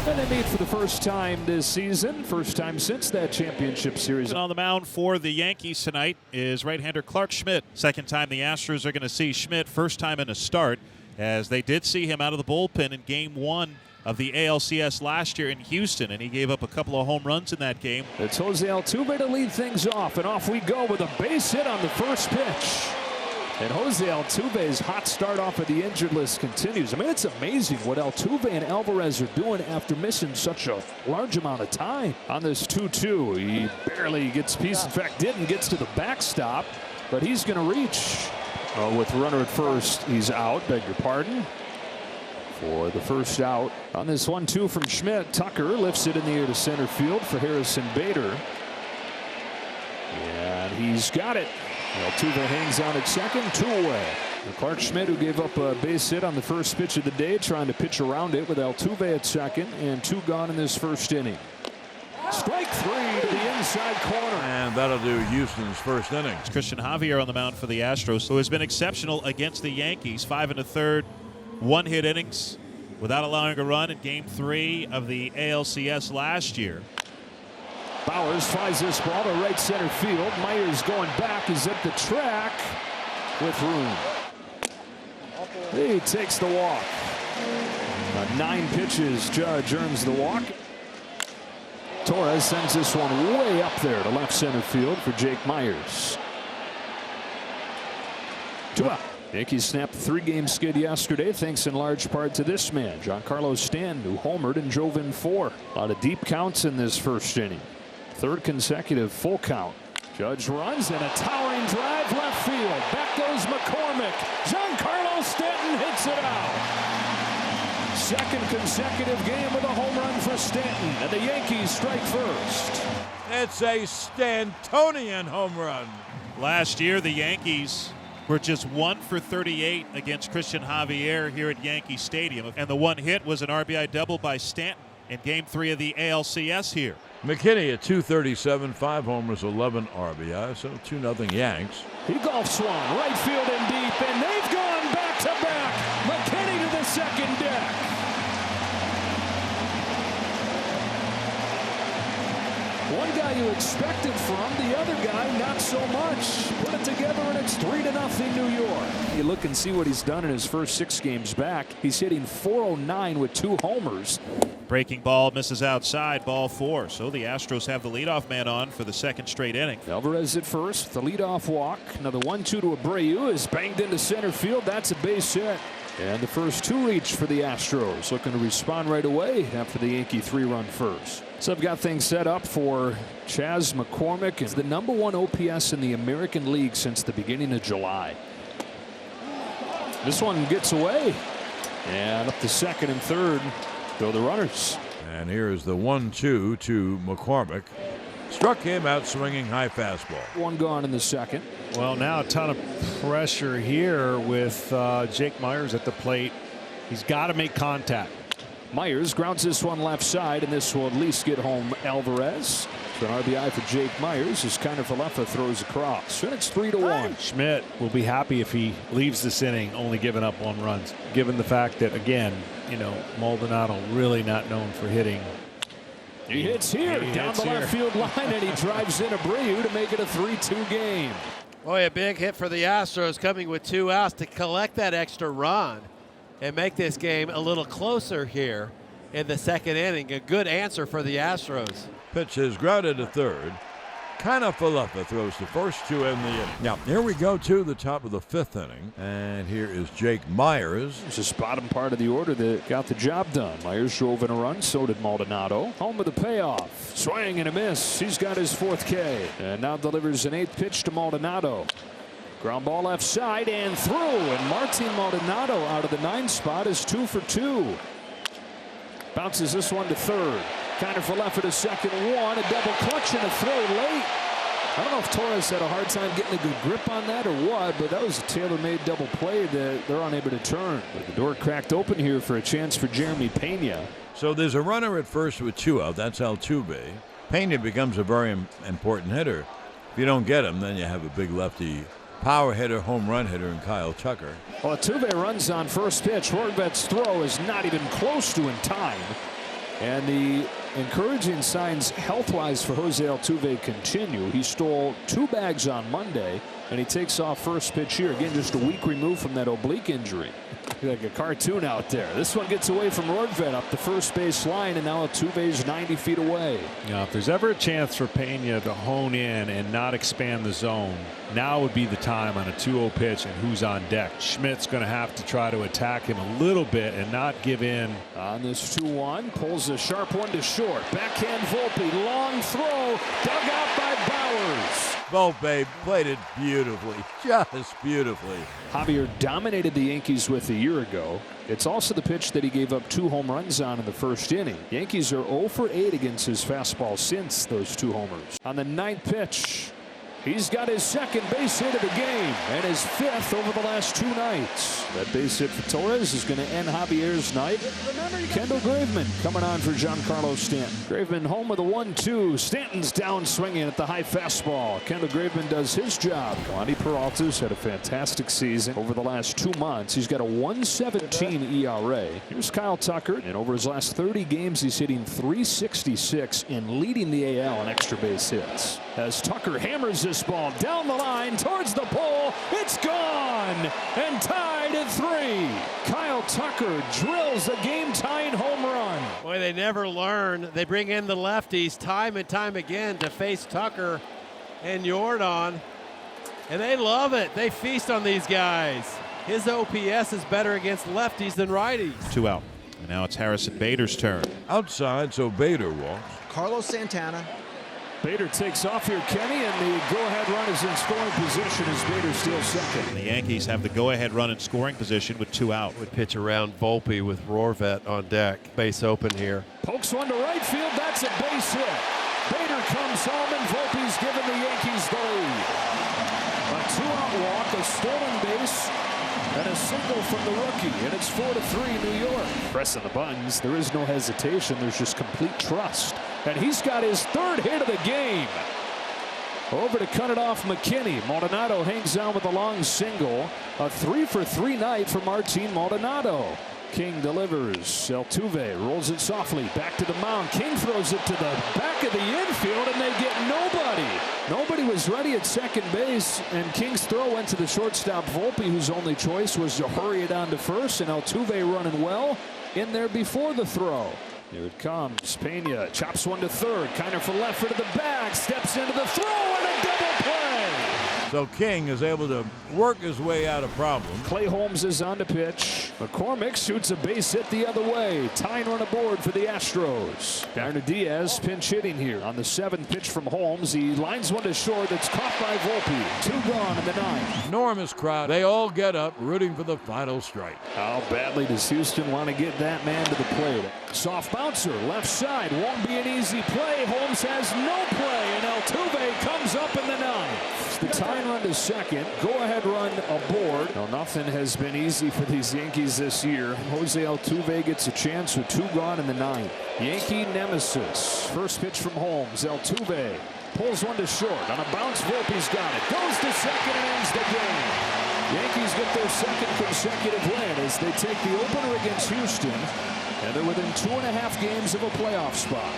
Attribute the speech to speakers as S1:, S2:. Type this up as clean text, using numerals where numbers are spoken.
S1: And they meet for the first time this season, first time since that championship series.
S2: And on the mound for the Yankees tonight is right-hander Clarke Schmidt. Second time the Astros are going to see Schmidt, first time in a start, as they did see him out of the bullpen in Game 1 of the ALCS last year in Houston, and he gave up a couple of home runs in that game.
S1: It's Jose Altuve to lead things off, and off we go with a base hit on the first pitch. And Jose Altuve's hot start off of the injured list continues. I mean, it's amazing what Altuve and Alvarez are doing after missing such a large amount of time. On this 2-2, he barely gets peace. In fact, didn't gets to the backstop, but he's going to reach. With runner at first, he's out. Beg your pardon. For the first out. On this 1-2 from Schmidt, Tucker lifts it in the air to center field for Harrison Bader. And he's got it. Altuve hangs on at second, 2 away. And Clarke Schmidt, who gave up a base hit on the first pitch of the day, trying to pitch around it with Altuve at second, and 2 gone in this first inning. Strike 3 to the inside corner.
S3: And that'll do Houston's first inning.
S2: It's Christian Javier on the mound for the Astros, who has been exceptional against the Yankees. 5 1/3, 1-hit innings without allowing a run in Game 3 of the ALCS last year.
S1: Bowers flies this ball to right center field. Myers going back is at the track with room. He takes the walk. 9 pitches. Judge earns the walk. Torres sends this one way up there to left center field for Jake Myers. 2 out. Yankees snapped the 3-game skid yesterday, thanks in large part to this man, Giancarlo Stanton, who homered and drove in 4. A lot of deep counts in this first inning. 3rd consecutive full count. Judge runs and a towering drive left field. Back goes McCormick. Giancarlo Stanton hits it out. 2nd consecutive game with a home run for Stanton, and the Yankees strike first.
S3: It's a Stantonian home run.
S2: Last year, the Yankees were just 1 for 38 against Christian Javier here at Yankee Stadium, and the one hit was an RBI double by Stanton in Game 3 of the ALCS here.
S3: McKinney at .237, 5 homers, 11 RBI, so 2-0 Yanks.
S1: He golfs one, right field and deep, and they've gone back to back. McKinney to the second deck. One guy you expected from, the other guy not so much. Put it together and it's 3-0 New York. You look and see what he's done in his first 6 games back. He's hitting .409 with 2 homers.
S2: Breaking ball misses outside, ball 4. So the Astros have the leadoff man on for the 2nd straight inning.
S1: Alvarez at first, the leadoff walk. Another 1-2 to Abreu is banged into center field. That's a base hit. And the first 2 reach for the Astros, looking to respond right away after the Yankee 3-run first. So I've got things set up for Chas McCormick. It's the #1 OPS in the American League since the beginning of July. This one gets away. And up to 2nd and 3rd go the runners.
S3: And here's the 1-2 to McCormick. Struck him out swinging high fastball.
S1: 1 gone in the 2nd.
S4: Well, now a ton of pressure here with Jake Myers at the plate. He's got to make contact.
S1: Myers grounds this one left side, and this will at least get home Alvarez. So an RBI for Jake Myers as Kiner-Falefa throws across. And it's 3-1.
S4: Schmidt will be happy if he leaves this inning only giving up 1 run, given the fact that, again, Maldonado really not known for hitting.
S1: He hits here down the left field line, and he drives in Abreu to make it a 3-2 game.
S5: Boy, a big hit for the Astros coming with 2 outs to collect that extra run and make this game a little closer here in the 2nd inning. A good answer for the Astros.
S3: Pitch is grounded to 3rd. Kiner-Falefa throws the first 2 in the inning. Now, here we go to the top of the 5th inning. And here is Jake Myers.
S1: It's this bottom part of the order that got the job done. Myers drove in a run, so did Maldonado. Home with the payoff. Swing and a miss. He's got his 4th K. And now delivers an 8th pitch to Maldonado. Ground ball left side and through. And Martin Maldonado out of the 9 spot is 2 for 2. Bounces this one to 3rd. Kiner-Falefa to 2nd, 1. A double clutch and a throw late. I don't know if Torres had a hard time getting a good grip on that or what, but that was a tailor-made double play that they're unable to turn. But the door cracked open here for a chance for Jeremy Pena.
S3: So there's a runner at first with 2 out. That's Altuve. Pena becomes a very important hitter. If you don't get him, then you have a big lefty power hitter, home run hitter in Kyle Tucker.
S1: Well, Altuve runs on first pitch. Horvat's throw is not even close to in time. And the encouraging signs health-wise for Jose Altuve continue. He stole 2 bags on Monday, and he takes off first pitch here. Again, just a week removed from that oblique injury. Like a cartoon out there. This one gets away from Rortvedt up the first base line, and now Altuve's 90 feet away.
S4: Now, if there's ever a chance for Pena to hone in and not expand the zone, now would be the time on a 2-0 pitch and who's on deck. Schmidt's going to have to try to attack him a little bit and not give in.
S1: On this 2-1, pulls a sharp one to short. Backhand Volpe, long throw, dug out by Bowers.
S3: Volpe played it beautifully, just beautifully.
S1: Javier dominated the Yankees with a year ago. It's also the pitch that he gave up 2 home runs on in the first inning. Yankees are 0 for 8 against his fastball since those 2 homers. On the 9th pitch, he's got his 2nd base hit of the game and his 5th over the last 2 nights. That base hit for Torres is going to end Javier's night. Kendall Graveman coming on for Giancarlo Stanton. Graveman home with a 1-2. Stanton's down swinging at the high fastball. Kendall Graveman does his job. Wandy Peralta's had a fantastic season over the last 2 months. He's got a 1.17 ERA. Here's Kyle Tucker, and over his last 30 games, he's hitting .366 and leading the AL in extra base hits. As Tucker hammers this ball down the line towards the pole, it's gone and tied at 3. Kyle Tucker drills a game-tying home run.
S5: Boy, they never learn. They bring in the lefties time and time again to face Tucker and Yordan, and they love it. They feast on these guys. His OPS is better against lefties than righties.
S2: 2 out. And now it's Harrison Bader's turn.
S3: Outside, so Bader walks.
S6: Carlos Santana.
S1: Bader takes off here, Kenny, and the go-ahead run is in scoring position as Bader steals second.
S2: The Yankees have the go-ahead run in scoring position with 2 out.
S5: Would pitch around Volpe with Rortvedt on deck. Base open here.
S1: Pokes one to right field. That's a base hit. Bader comes home, and Volpe's given the Yankees the lead. A 2-out walk, a stolen base, and a single from the rookie, and it's 4-3 New York. Pressing the buttons, there is no hesitation. There's just complete trust. And he's got his 3rd hit of the game. Over to cut it off McKinney. Maldonado hangs on with a long single. A 3-for-3 night for Martin Maldonado. King delivers. Altuve rolls it softly back to the mound. King throws it to the back of the infield, and they get nobody. Nobody was ready at second base, and King's throw went to the shortstop Volpe, whose only choice was to hurry it on to first, and Altuve running well in there before the throw. Here it comes. Pena chops one to third. Kiner for left, into the bag. Steps into the throw, and a double play.
S3: So King is able to work his way out of problems.
S1: Clay Holmes is on to pitch. McCormick shoots a base hit the other way. Tying run aboard for the Astros. Garner Diaz pinch hitting here on the 7th pitch from Holmes. He lines one to short. That's caught by Volpe. 2 gone in the 9th.
S3: Enormous crowd. They all get up rooting for the final strike.
S1: How badly does Houston want to get that man to the plate? Soft bouncer, left side. Won't be an easy play. Holmes has no play, and Altuve comes up in the 9th. The tying run to second. Go-ahead run aboard. Now, nothing has been easy for these Yankees this year. Jose Altuve gets a chance with 2 gone in the 9th. Yankee nemesis. First pitch from Holmes. Altuve pulls one to short. On a bounce, Volpe's got it. Goes to second and ends the game. Yankees get their 2nd consecutive win as they take the opener against Houston, and they're within 2.5 games of a playoff spot.